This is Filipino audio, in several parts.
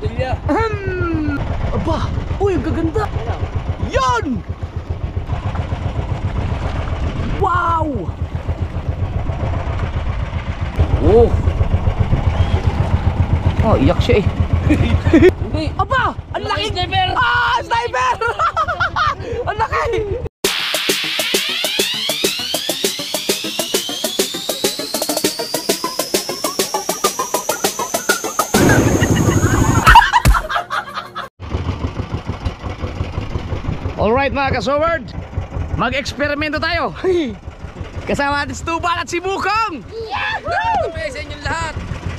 Botelya. Aba! Uy, ang gaganda! Yan! Wow! Oh! Oh, iyak siya eh. Hindi. Aba! Ang laki! Sniper! Ah! Sniper! Ang laki! Alright mga kasoward, mag-eksperimento tayo. Kasama natin si Tubal at si Bukong. Yahoo! Sa inyong lahat.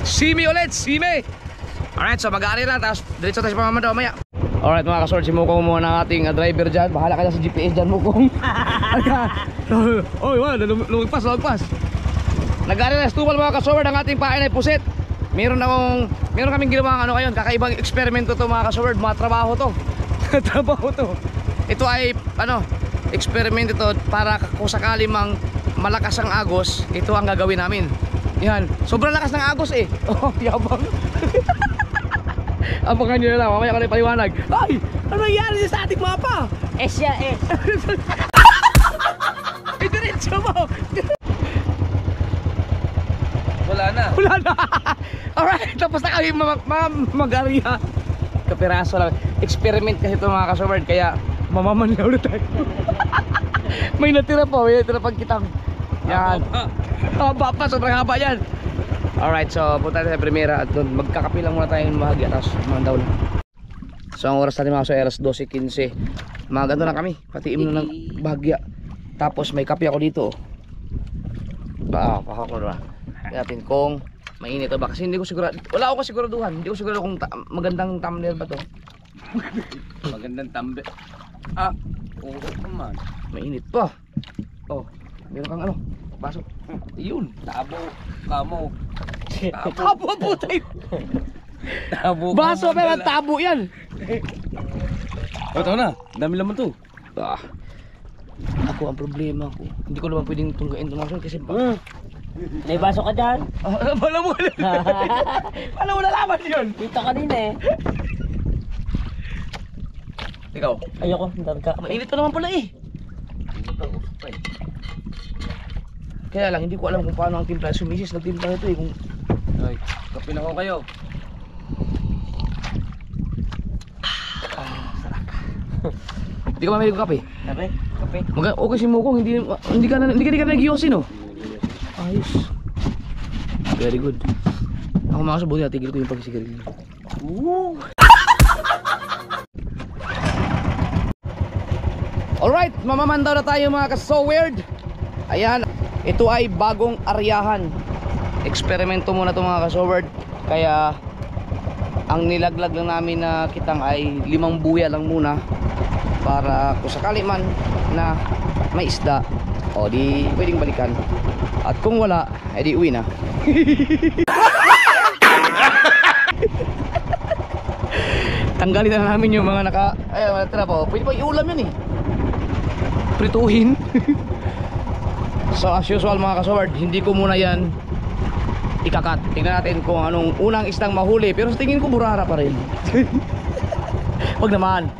Simi ulit, Simi. Alright, so mag-aari lang, tapos diretso tayo sa pamamanda mamaya. Alright mga kasoward, si Bukong muna ang ating driver dyan. Bahala ka na sa GPS dyan, Bukong. Oy, wala, lumagpas. Nag-aari lang si Tubal mga kasoward, ang ating pain ay pusit. Meron kaming ginawang ano ngayon, kakaibang eksperimento to mga kasoward, mga trabaho to. Trabaho to. Ito ay experiment ito para kung sakali mang malakas ang agos, ito ang gagawin namin. Yan, sobrang lakas ng agos eh. Oh, yabang. Abangan nyo na lang, mamaya ka na paliwanag. Ay, ano nangyari sa ating mapa? Esya, eh. Diretso mo. Wala na. Alright, tapos na kami mag-ariya. Kapiraso lang. Experiment kasi ito mga kasoward, kaya mamamanlaw na tayo. May natira pang kitang. Yan. Haba pa, sobrang haba yan. Alright, so punta tayo sa primera at doon magkakapi lang muna tayo ng bahagya, tapos mandaw na. So ang oras natin mga kasoward, 12:15. Maganda na kami, patiim na ng bahagya. Tapos may kape ako dito. Pakako ko na. Natin kung mainit ba, kasi hindi ko sigurado. Wala ako kasiguraduhan. Hindi ko sigurado kung magandang thumbnail ba to. Magandang tambe. Ah, oo naman. Mainit pa. Oh, meron kang ano, baso. Yun. Tabo, kamo. Tabo po tayo. Tabo. Baso pero tabo yan. Ito na, dami laman to. Ako ang problema ko. Hindi ko naman pwedeng tunggain tumasun kasi May baso ka dyan? Wala mo nalaman yun. Dito kanina eh. Ikaw, Ayoko, darga. mainit pa naman pala eh. Kaya lang hindi ko alam kung paano ang timpla. Sumisis nagtimpla nito eh. Kung Ay, kape na ko kayo. hindi ka mamilig ng kape. Kape? Kape? Okay si Mukong, hindi ka nag-yosin oh. Ayos. Very good. Ako mga kaso, buti natigil ko yung pagsigarilyo. Woo! Alright, mamamandaw na tayo mga ka-so-weird. Ayan, ito ay bagong aryahan. Eksperimento muna ito mga ka-so-weird. Kaya ang nilaglag lang namin na kitang ay 5 buya lang muna, para kung sakali man na may isda, o di pwedeng balikan. At kung wala, edi uwi na. Tanggalin na namin yung mga ay, tira po. Pwede pa iulam yan eh. Prituhin. So as usual mga kasoward, hindi ko muna yan ikakat. Tingnan natin kung anong unang isdang mahuli. Pero sa tingin ko burara pa rin. Wag naman.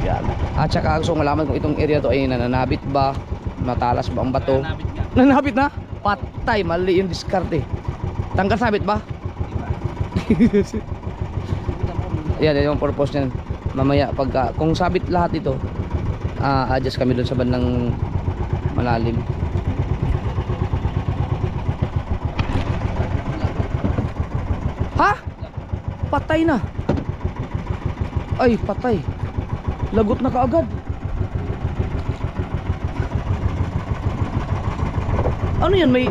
Yan. At saka gusto kong malaman kung itong area to ay nananabit ba, matalas ba ang bato. Nanabit na? Patay, mali yung diskarte. Tanggal sabit ba? Yan, yan yung purpose niyan. Mamaya pagka kung sabit lahat ito, adjust kami doon sa bandang malalim. Ha? Patay na. Ay, patay. Lagot na kaagad. Ano yan? May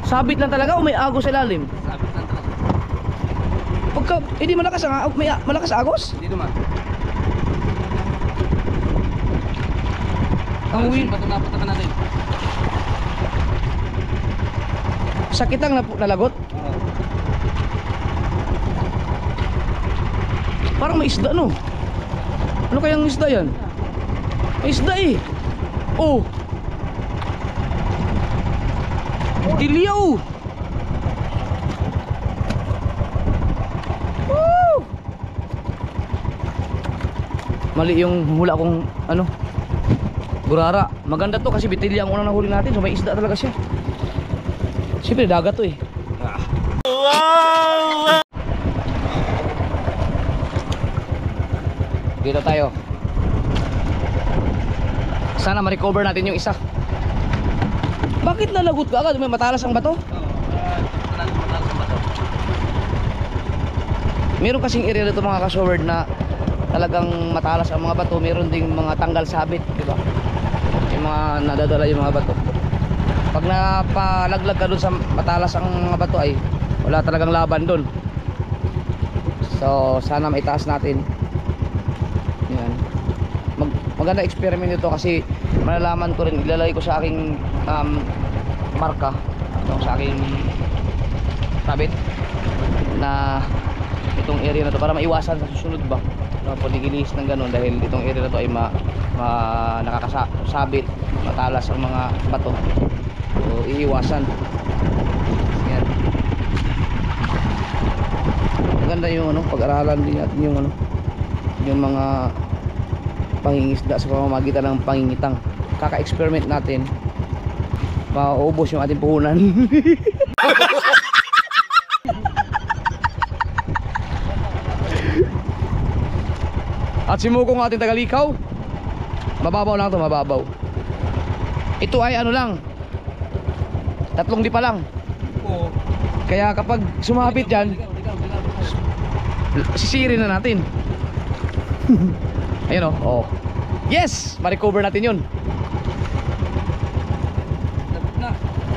sabit lang talaga o may agos sa ilalim? Sabit lang talaga. Pagka, hindi malakas ang may malakas agos? Hindi naman. Ang weird. Ba't napatakan natin? Sakit lang nalagot? Parang may isda no? Ano kayang isda yan? May isda eh. Oh. Diliyaw. Woo! mali yung hula kong ano, burara. Maganda to kasi bitilya ang unang nahuli natin, so may isda talaga siya. Siyempre dagat to eh. Wow! Dito tayo. Sana ma-recover natin yung isa. Bakit nalagot ka agad? May matalas ang bato? Meron kasing area dito mga ka-showard na talagang matalas ang mga bato. Meron ding mga tanggal sabit, di ba? Yung mga nadadala yung mga bato. Pag napalaglag ka dun sa matalas ang mga bato ay wala talagang laban dun. So sana maitaas natin. Yan. Maganda experiment ito kasi malalaman ko rin, ilalagay ko sa aking marka, sa aking sabit na itong area na to para maiwasan sa susunod ba na paligilis ng ganun, dahil itong area na to ay nakakasabit, matalas ang mga bato, so iiwasan. Yan. Maganda yung ano, pag-aralan din natin yung ano, yung mga pangingisda sa pamamagitan ng pangingitang. Kaka-experiment natin, mauubos yung ating puhunan. At simukong ating tagalikaw, mababaw lang to, mababaw. Ito ay ano lang, 3 dipa lang. Kaya kapag sumabit yan, sisirin na natin. Ayun o, oh. Yes! Ma-recover natin yun.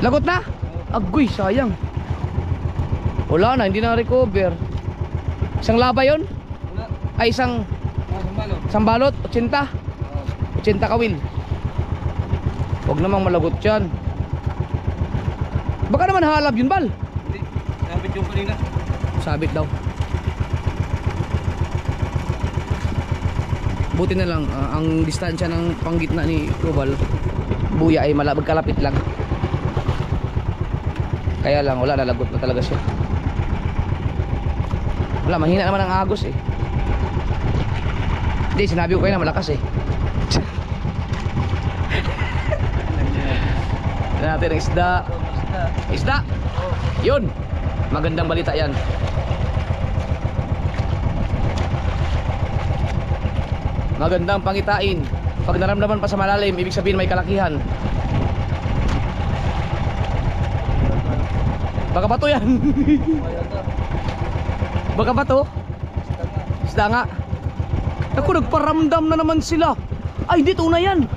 Lagot na? Agoy, sayang. Wala na, hindi na recover. Isang laba yun? Ay, isang balot, 80. 80 kawil. Huwag namang malagot yan. Baka naman halab yun, Bal. Hindi, sabit yung kanina. Sabit daw. Buti na lang, ang distansya ng panggitna ni Tubal Buya ay magkalapit lang. Kaya lang, wala, nalagot na talaga siya. Wala, mahina naman ang agos eh. Hindi, sinabi ko kayo na malakas eh. Tignan natin ang isda. Isda! Yun! Magandang balita yan. Magandang pangitain. Pag naramdaman pa sa malalim, ibig sabihin may kalakihan. Baka bato yan. Baka bato? Isda nga. Ako, nagparamdam na naman sila. Ay, hindi, tunay yan.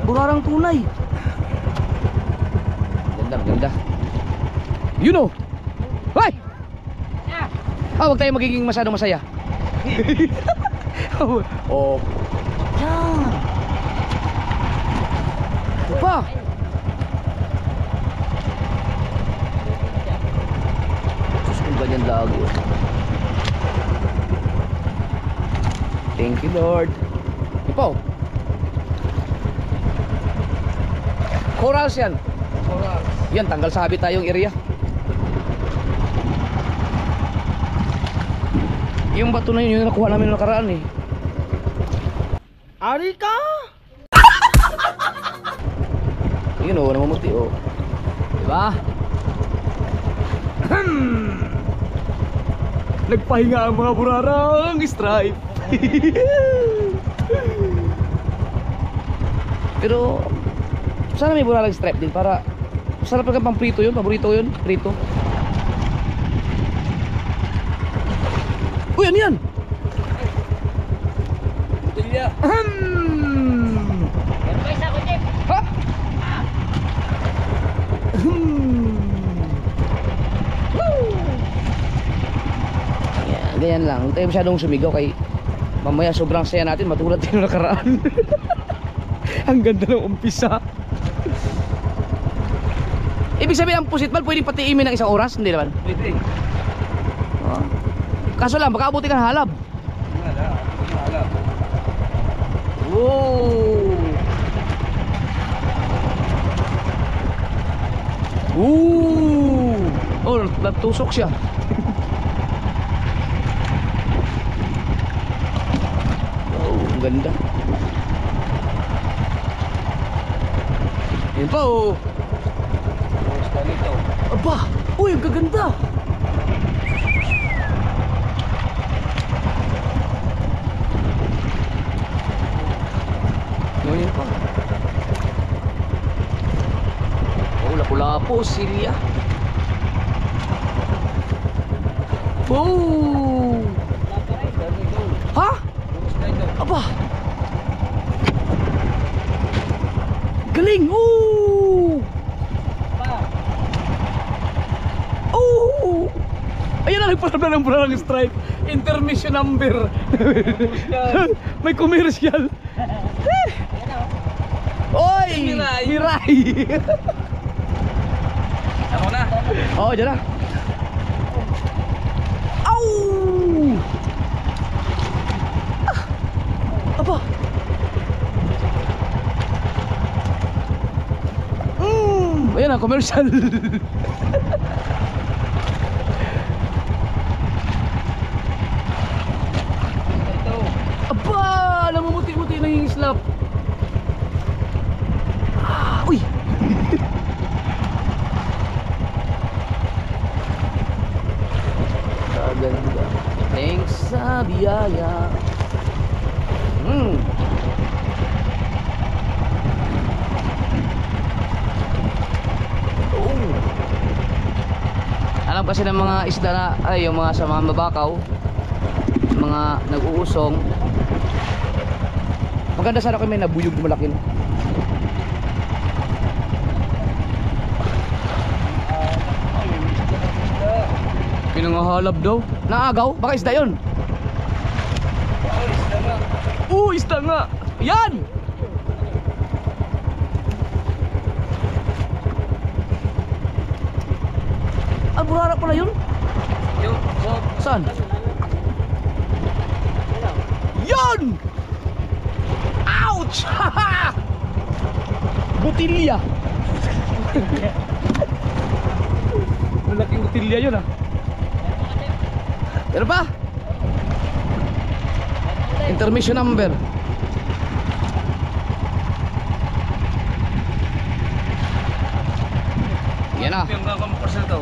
Burarang tunay. Ganda, ganda. Yun o. Hoy! Huwag tayo magiging masyadong masaya. Oh. Yan. Pa. Sus, kung ganyan lagi. Thank you, Lord. Ipo. Corals yan. Corals. Yan, tanggal sabi tayong area. Yung bato na yun, yung nakuha namin noong nakaraan eh. Ari ka! Yun o, namumuti o. Diba? Nagpahinga ang mga burarang stripe. Pero sana may burarang stripe din para sarap lang pang prito yun, paborito yun, prito. Uy, ano yan? Butilya. Meron pa isa ko, Jeff. Ha? Ganyan lang, huwag tayo masyadong sumigaw kay mamaya sobrang saya natin, matulad tayo nakaraan. Ang ganda ng umpisa. Ibig sabihin ang pusit bal pwedeng patiimin ng 1 oras? Hindi naman. Pwede. Kaso lang, baka abutin ka ng halab. Wala. Wow. Ooh. Oh, natusok siya. Oh, ang ganda. Yun pa oh. Gusto nito. Aba, uy, ang gaganda. Yun pa. Oh, lapu-lapu, silya. Oh! Ha? Gusto nito. Aba! Galing! Oh! Oh! Ayan na, nagpalabla ng bulang stripe. Intermission number. May commercial. Oy! Miray. Miray! Ako na. Oo, dyan na. Au! Ah! Aba! Ayan na, commercial. Ito. Aba! Namumuti-muti na yung slap. Ah, uy! Kaganda. Thanks sa biyaya. Oh. Alam kasi ng mga isda na, ay yung mga sa mga mabakaw, mga nag-uusong, maganda sana kung may nabuyog na malaki, no? Pinangahalab daw. Naagaw? Baka isda yun. Isda nga. Yan! Ah, burara pala yun? Yung. Saan? Yan! Ouch! Butilya. Malaking butilya yun ah. Pero pa? Intermission number. Yan na. Yung kakampasal to.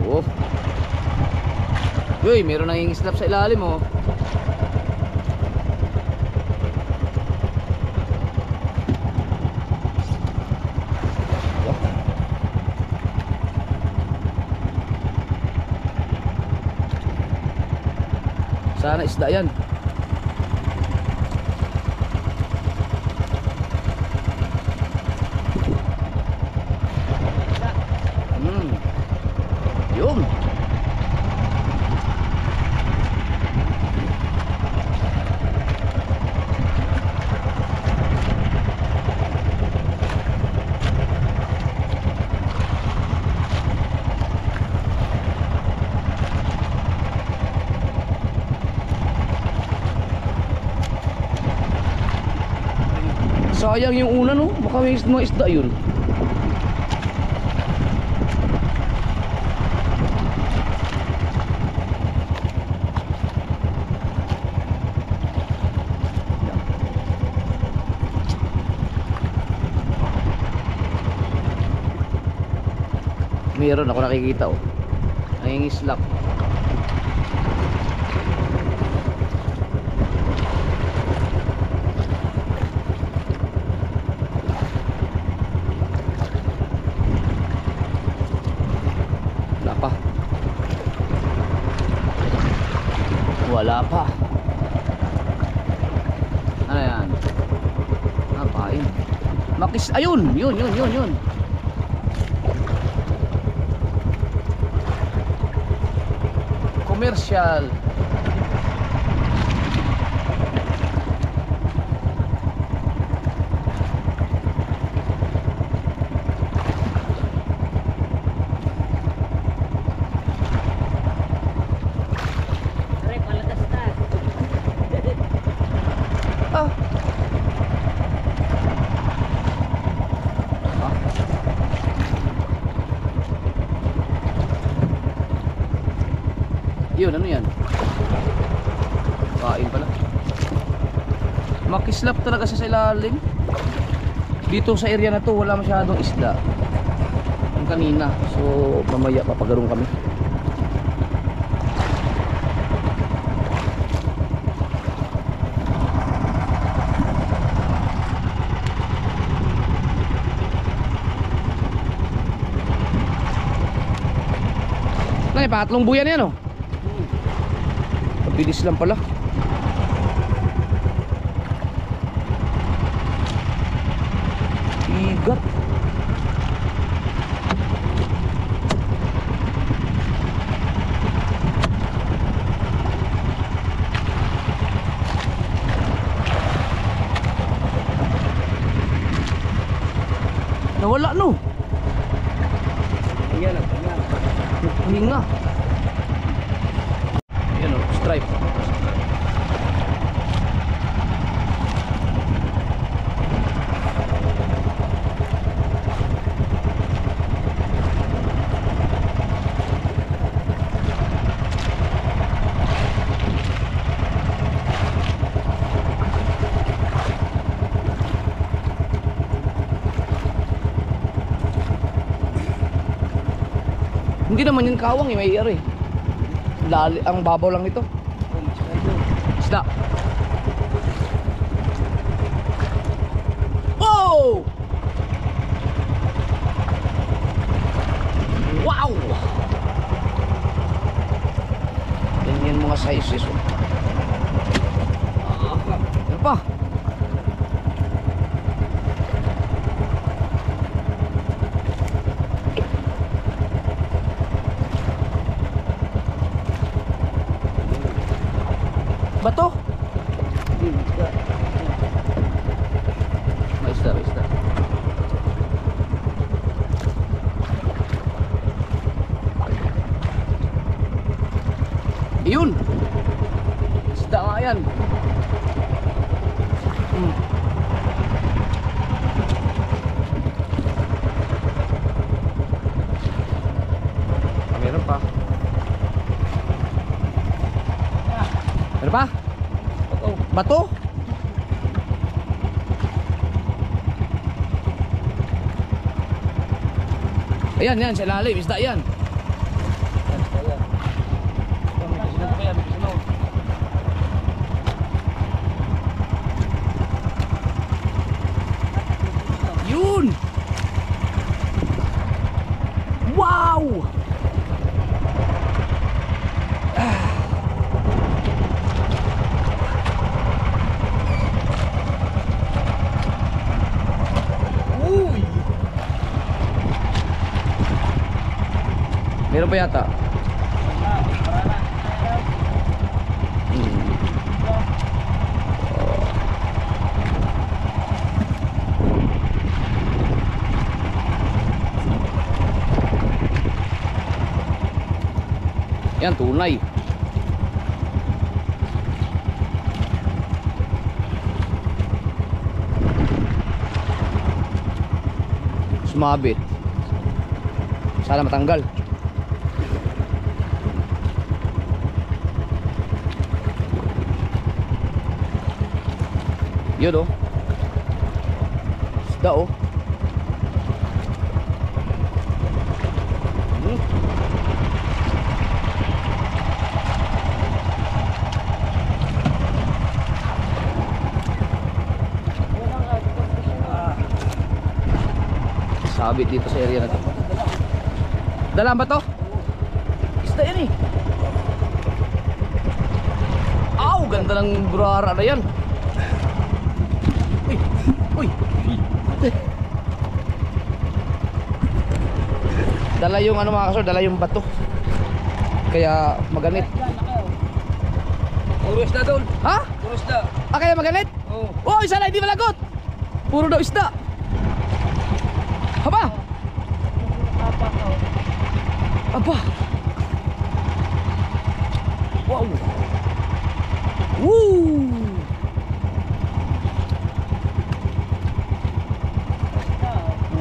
Oh. Uy, meron nang slap sa ilalim oh. Sana isda yan. Yun. Sayang yung una no, baka may mga isda yun. Meron ako nakikita oh. Nangingislap. Wala pa. Ano yan? Napain. Makis, ayun, yun. Commercial. Yun, ano yan? Kain pala. Makislap talaga sa ilalim. Dito sa area na to wala masyadong isda. Yung kanina. So mamaya papagarong kami. Nay, patlong buyan yan oh. Mabilis lang pala. Igat. Nawala no. Ayan lang, ayan. Hinga. Ayan o, stripe. Hindi naman yung kawang eh, may iyari. Ang babaw lang nito. Isda. Oh! Wow! Ganyan mga sizes oh. Ano pa? Bato? May isda, may isda. Yun! Isda nga yan. Meron pa. Meron pa? Bato? Ayan, yan, sa ilalim, isda yan. Yun! Wow! Meron pa yata. Yan, tunay. Sumabit. Sana matanggal. Yun oh. Isda oh. Sabit dito sa area na to. Dalaan ba to? Isda yan eh. Aw, ganda ng burara na yan. Uy! Dala yung ano mga kasor, dala yung bato. Kaya maganit. Puro isda doon. Ha? Puro isda. Ah, kaya maganit? Oo. Oh, isa na hindi malagot. Puro daw isda. Haba? Aba. Wow. Woo!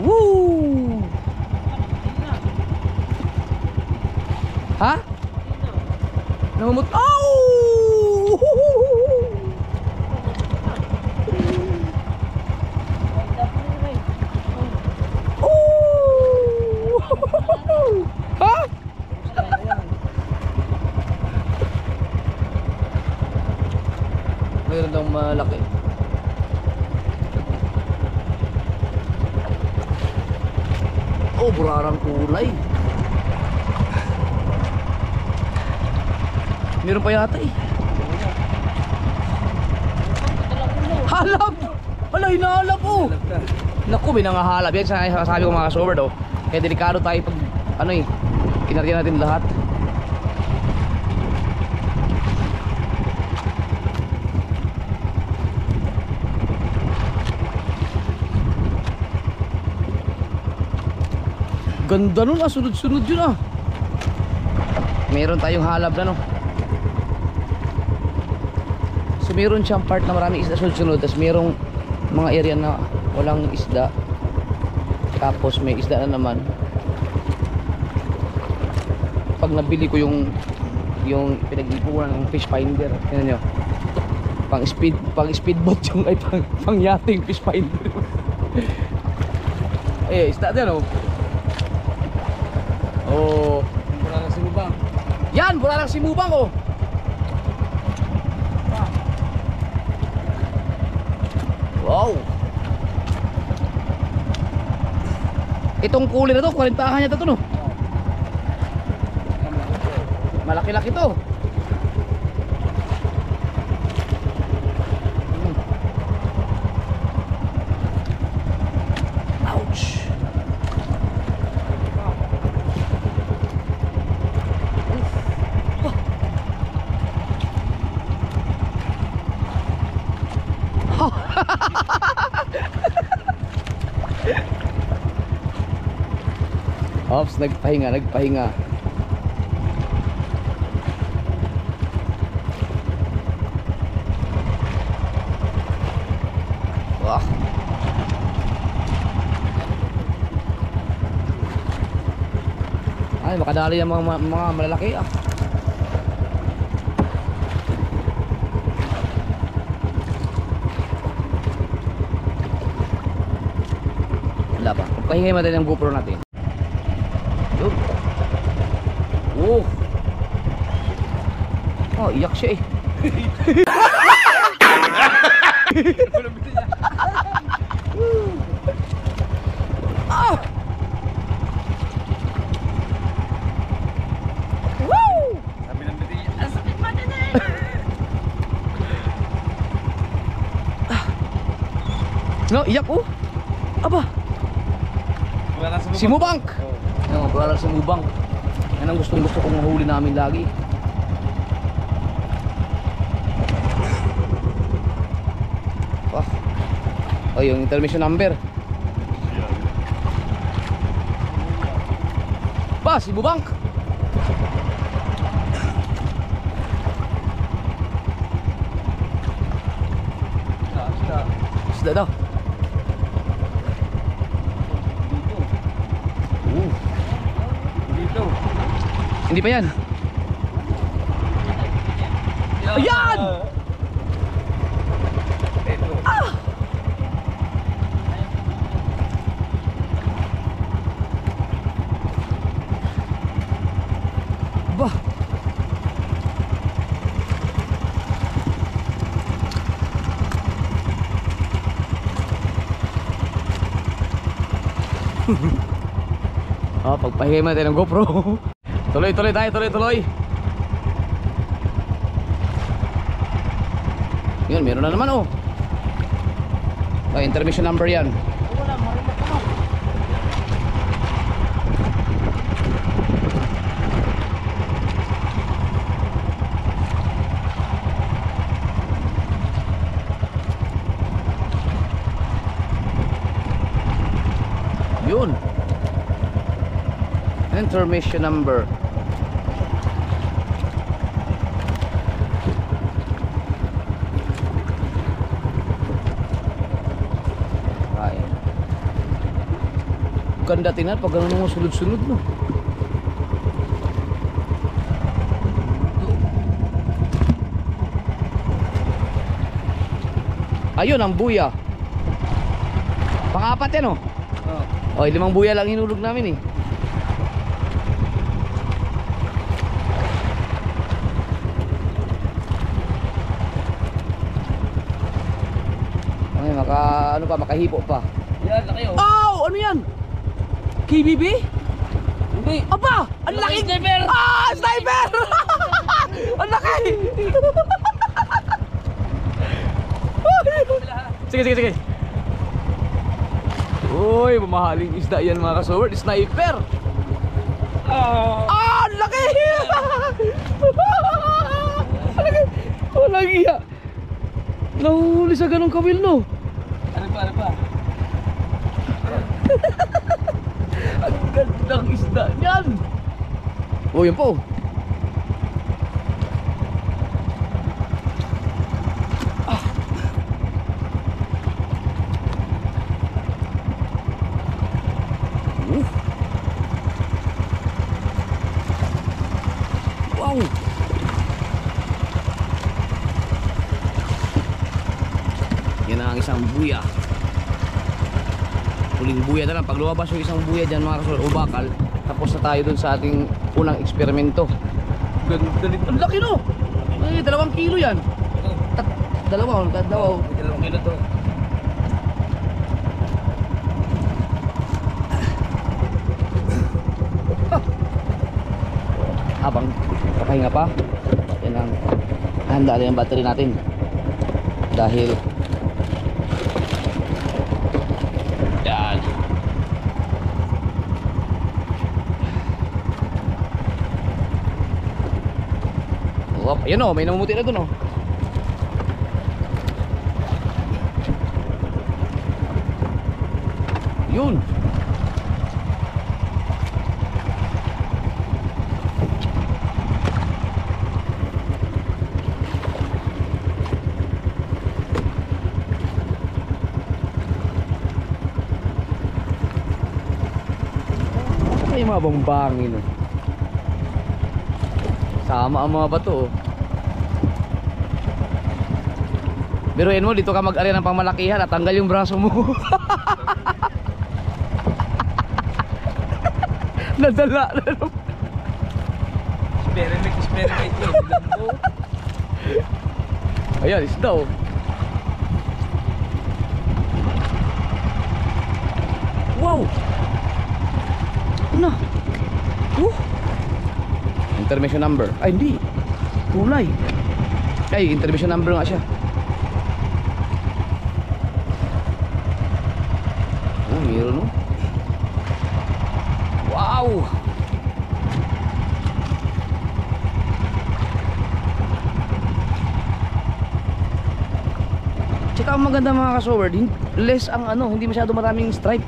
Woo! Ha? Namumut. Ow! Oh! Ha? Mayroon daw malaki. Oh, burarang kulay. Meron pa yata eh. Halap! Wala, hinahalap oh! Naku, binangahalap. Yan sabi ko mga kasober daw. Kaya delikado tayo pag ano eh, kinarya natin lahat. Ganda nun ah, sunod-sunod yun ah. Meron tayong halab na no. So meron siyang part na maraming isda sunod-sunod. Tapos merong mga area na walang isda. Tapos may isda na naman. Pag nabili ko yung pinag-ipunan ng fish finder, tingnan nyo, pang speedboat yung ay pang yachting fish finder. Eh, isda din oh. Oh, Buralang Simubang. yan, buralang Simubang oh. Wow. Itong kulay na to, 40 niya to no. Malaki-laki to. Ouch. Ops, nagpahinga. Wah. Ay, makadali yung mga malalaki ah. Wala pa. Pahingay mo tayo ng GoPro natin. Yun. Oh. Oh, iyak siya eh. Ah! Woo! Sabi ng biti, ang sakit pa din eh. No, iyak oh. Aba, Buralang Simubang. Simubang. Oh. Yung buralang Simubang. Yan ang gusto kong mahuli namin lagi. Wah. Oh, yung intermission number. Ba, Simubang. Isda daw. Dito. Hindi pa yan. Ayan! Ito. Ah! Bah. Pagpahinga mo tayo ng GoPro. Tuloy tayo. Yun, meron na naman oh. Ay, intermission number yan. Yun. Intermission number. Ay. Ganda tingnan pag ganun mo sunod-sunod no. Ayun ang buya. Pang-apat yan oh. Oh. Oh, 5 buya lang hinulog namin eh. Ay, makahipo pa. Yan, laki oh. Oh, ano yan? KBB? Hindi. Aba! Ang laki! Sniper! Ah! Sniper! Ang laki! Sige, sige, sige. Uy, mamahaling isda yan mga kasoward. Sniper! Ah! Ang laki! Ang laki! Walang iya. Nahuli sa ganong kawil, no? Ano pa? Ang gandang isda niyan. Oh, yun po. Wow. Yan ang isang buya. Huling buya na lang. Pag lumabas yung isang buya dyan mga kasulod o bakal, tapos na tayo dun sa ating unang eksperimento. Ganda nito. Ang laki no! Ay, 2 kilo yan. Dalawa. May 2 kilo to. Habang kakahinga pa, yan ang handa rin ang battery natin. Dahil yan. Oh, ayun o, may namumuti na dun o. Yun. Ay, mga bambangin oh. Sama ang mga bato oh. Biruin mo, dito ka mag-ari ng pangmalakihan at tanggal yung braso mo. Nadala. Experiment yun. Ayan, isda oh. Wow. Ano? Intermission number. Ay, hindi. Kulay. Ay, intermission number nga siya. Oh, meron oh. Wow. Tsaka ang maganda mga kasoward, less ang ano, hindi masyado maraming stripe.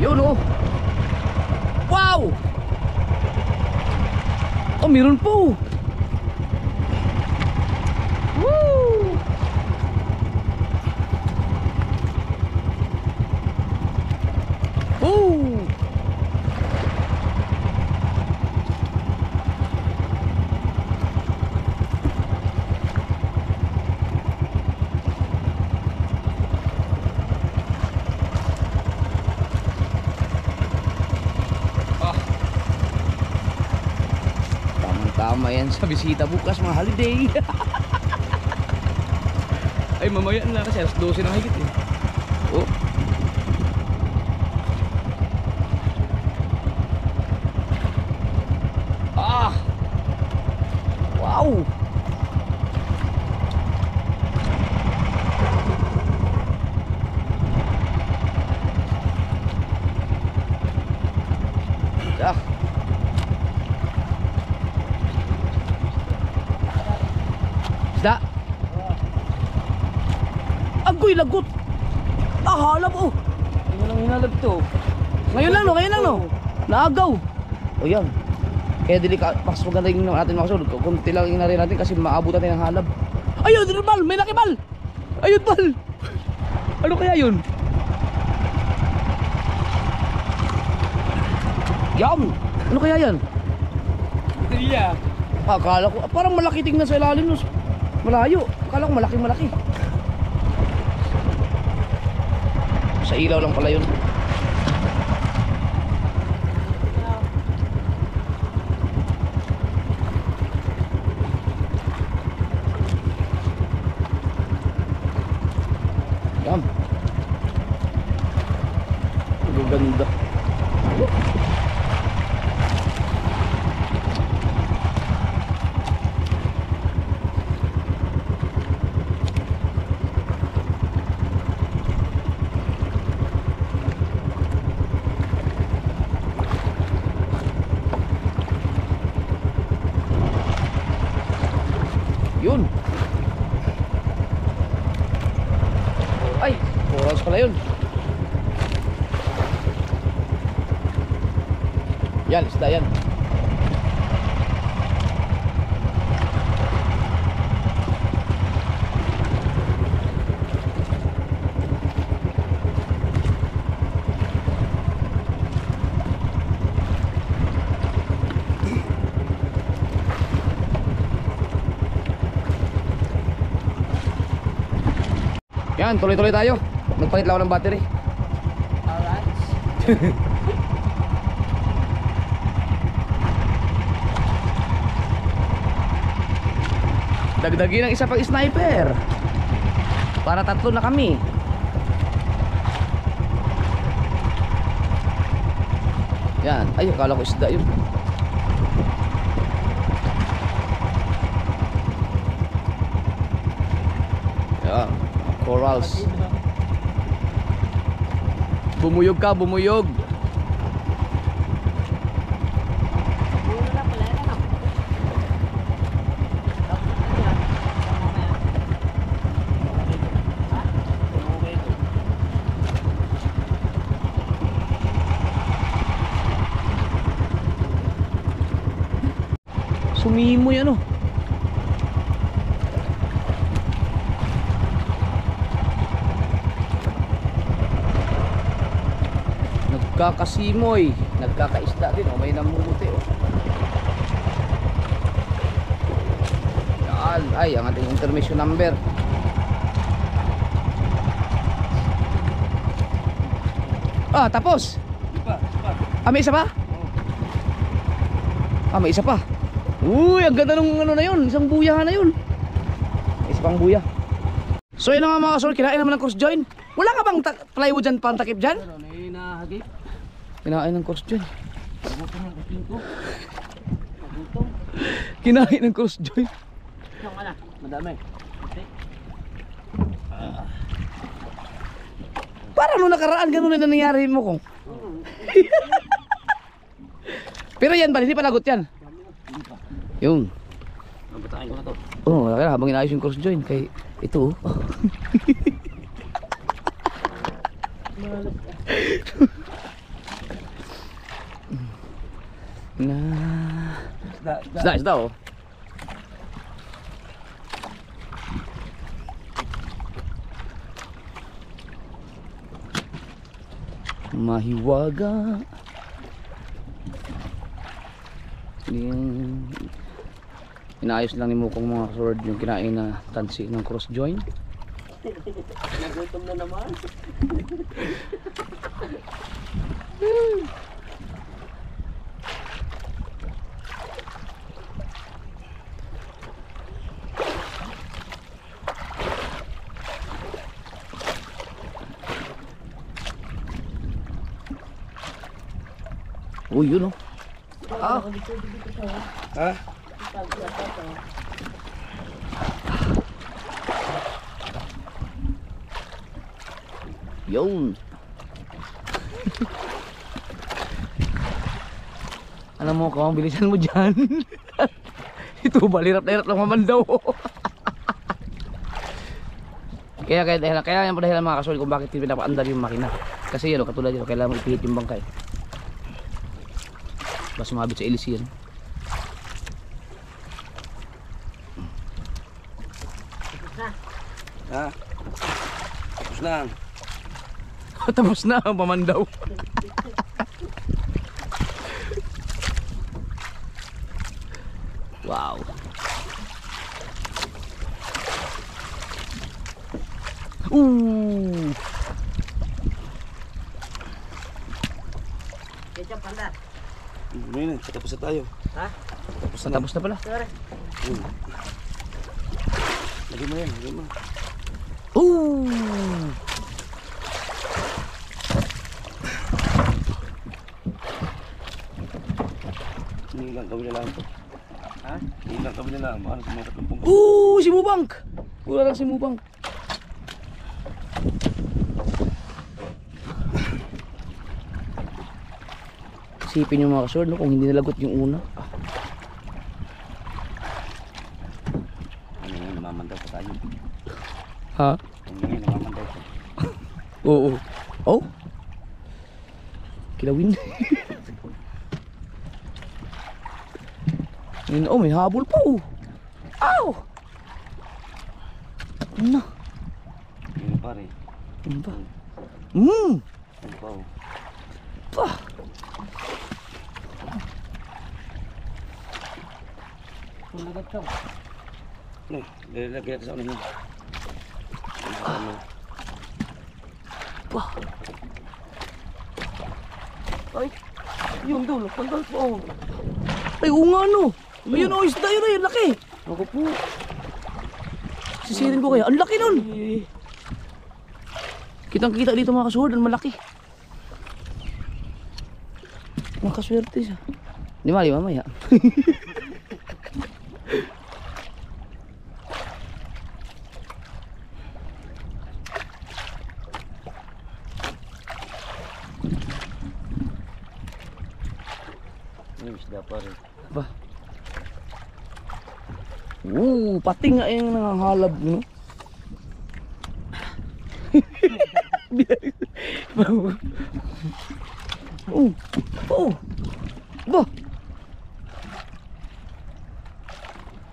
Yun oh. Wow. Oh, meron po. Woo. Oh. Tama yan sa bisita bukas mga holiday. Ay mamaya na kasi alas 12 na higit eh. Oh. Ah. Wow. Ah. Isda. Agoy lagot. Ah, halap oh. Ano nang hinalab to? Ngayon lang no. Naagaw. O yan. Kaya mas maganda yung natin mga kasunod. Kunti lang yung narin natin kasi maabutan natin ng halab. Ayun, bal! May laki bal! Ayun, bal! Ano kaya yun? Yum! Ano kaya yan? Iya. Akala ko, parang malaki tingnan sa ilalim. Malayo. Akala ko malaki. Sa ilaw lang pala yun. Yan. Ang ganda. Yun. Ay, corals pala yun. Yan, isda yan. Yan, tuloy-tuloy tayo. Nagpalit lang ako ng battery. Alright. Dagdagin ng isa pang sniper. Para 3 na kami. Yan, ay akala ko isda yun. Yan, corals. Bumuyog ka, bumuyog. Sumimoy ano. Nagkakasimoy, nagkakaisda din oh, may namumuti oh. Yan, ay ang ating intermission number. Ah, tapos. Ah, may isa pa? Ah, may isa pa. Uy, ang ganda ng ano na yun, isang buyahan na yun. Isa pang buya. So yun na mga kasunod, kinain naman ng cross join. Wala ka bang plywood dyan, pantakip dyan? Ano, may nahagip? Kinain ng cross join. Nagutom ng kuting ko. Nagutom. Kinain ng cross join. Yung ana, madami. Okay. Para nung nakaraan, ganun na nangyari mo kong. Pero yan ba, hindi pa lagot yan. Yung. Mabatain ko na to. Oh, kaya habang inayos yung cross join kay ito. Oh. Na. Isda oh. Mahiwaga. Yung inayos lang ni Mukong mga sword yung kinain na tansi ng cross join. Nagutom na naman. Uy, yun oh. Ah. Ha? Yun. Alam mo kung bilisan mo dyan. Ito balirap na hirap lang maman daw. Kaya yan pa dahilan mga kasol kung bakit pinapaandar yung makina. Kasi yan, katulad yun, kailangan mo ipihit yung bangkay. Basta sumabit sa ilis yan. Ha? Tapos na. Tapos na, pamandaw. Wow. Kecap panda. Ngayon, tapos na tayo. Ha? Tapos na pala. Sorry. Lagi mo yan, lagi mo. Ilang kami na lang to. Ha? Ilang kami na lang. Ano, sumakat ng pungkol. Si Mubang. Wala lang si Mubang. Isipin yung mga kasword, no? Kung hindi nalagot yung una. Ano ngayon, namamandaw pa tayo. Ha? Ano ngayon, namamandaw pa. Oo. Oh? Kilawin. Oh, may habol pa oh. Ow! Ano? Yun pare. Ano ba? Ano pa oh. Pa! Sumagat ka. Ano, lalagyan natin sa ulo niya. Ano? Pa! Ay, yung dulo, panggal po. Ay, oo nga no. Ayun oh, isda yun, ayun, laki. Ako po. Sisirin ko kaya. Ang laki nun. Kitang kita dito mga kasword, ang malaki. Makaswerte siya. Di mali mamaya. Ano, isda pare. Ba? Pati nga yung nangangalab, no? Ba?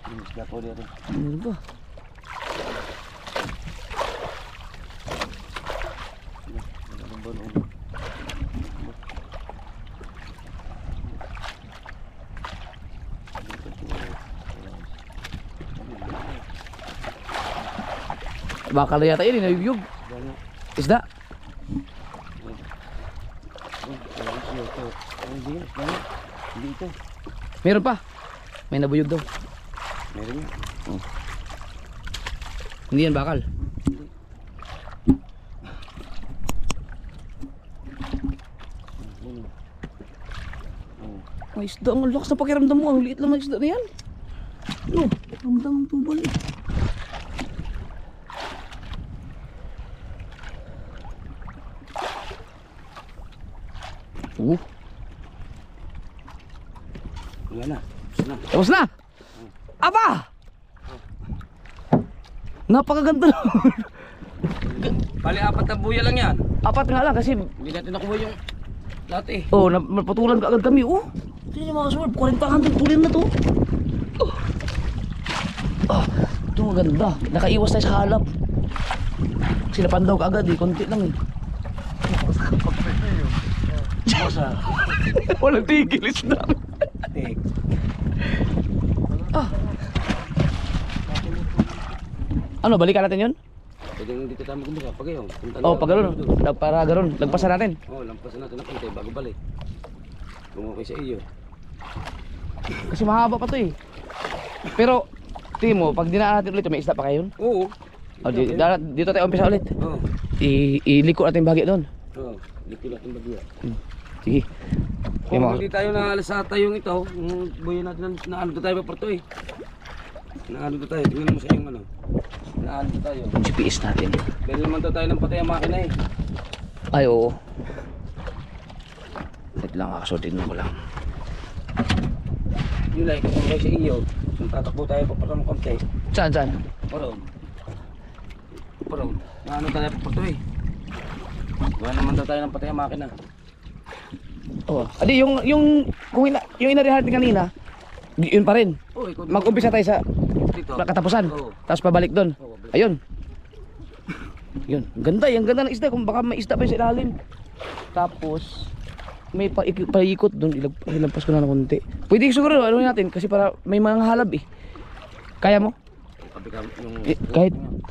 Ano, isda po dito. Ano ba? Ano ba noon? Bakal na yata yun, nabibiyog. Ano? Isda. Hindi ito. Meron pa. May nabuyog daw. Meron yun. Hindi yan bakal. Ay, isda. Ang lakas na pakiramdam mo. Ang liit lang ng isda na yan. Ano? Ramdam ang tubal eh. Wala na. Tapos na. Tapos na! Aba! Napakaganda na. Bali, 4 na buya lang yan. Apat nga lang kasi Hindi natin nakuha yung lahat eh. napatulan ka agad kami. Ito yung mga kasword, 40 tulin na to. Ito maganda. Nakaiwas tayo sa halap. Sinapandaw ka agad eh, konti lang eh. Masa. Walang tigil isda. Tek. Ano, balikan natin yun? Pwede nang dito tayo magkumbaga. Pag yun. Pag gano'n. Para gano'n, lagpasan natin. Oo, lampasan natin na konti bago balik. Bumukay sa iyo. Kasi mahaba pa to eh. Pero, tingin mo, pag dinaan natin ulit, may isda pa kayo yun? Oo. Dito tayo umpisa ulit. Oo. Iliko natin bahagi doon. Oo. Dito natin bagya. Sige. Kung hindi tayo naalas sa tayong ito, buhay natin na ano tayo pa eh. Naano tayo, tingnan mo sa yung ano. Naano tayo. Yung GPS natin. Dahil naman tayo ng patay ang makina eh. Ay, oo. Wait lang, kakasutin ko lang. Yun lang, kung sa iyo, kung tatakbo tayo pa parang konti. Saan? Parang. Pero, ano tayo paporto eh. Wala naman daw tayo ng patay ang makina. Oo. Adi, yung inarihan natin kanina, yun pa rin. Oh, ikaw Mag-umpisa tayo sa dito. katapusan. Oo. Tapos pabalik doon. Oo, balik. Ayun. Yun. Ganda, yung ganda ng isda. Kung baka may isda pa yung sa ilalim. Tapos, may paikot doon. Ilagpas ko na ng konti. Pwede siguro, ano natin, kasi para may mga halab eh. Kaya mo?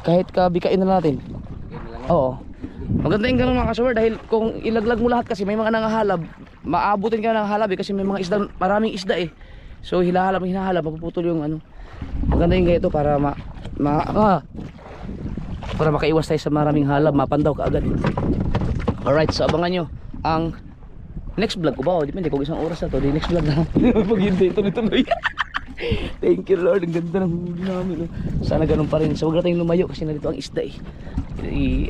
Kahit kabikain na natin. Oo. Maganda yung ganun mga kasawar dahil kung ilaglag mo lahat kasi may mga nangahalab, maabutin ka ng halab eh kasi may mga isda, maraming isda eh. So hinahalab, mapuputol yung ano. Maganda yung ganito para para makaiwas tayo sa maraming halab, mapandaw ka agad. Alright, so abangan nyo ang next vlog ko ba? Depende kung isang oras na to, di next vlog na. Pag hindi, tuloy-tuloy. Thank you Lord, ang ganda ng huli namin. Sana ganun pa rin. So huwag na tayong lumayo kasi narito ang isda eh.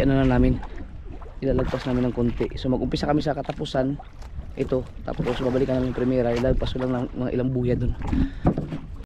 Ano na namin, ilalagpas namin ng konti. So mag-umpisa kami sa katapusan ito, tapos babalikan namin yung premiera, ilalagpas ko lang ng mga ilang buya dun.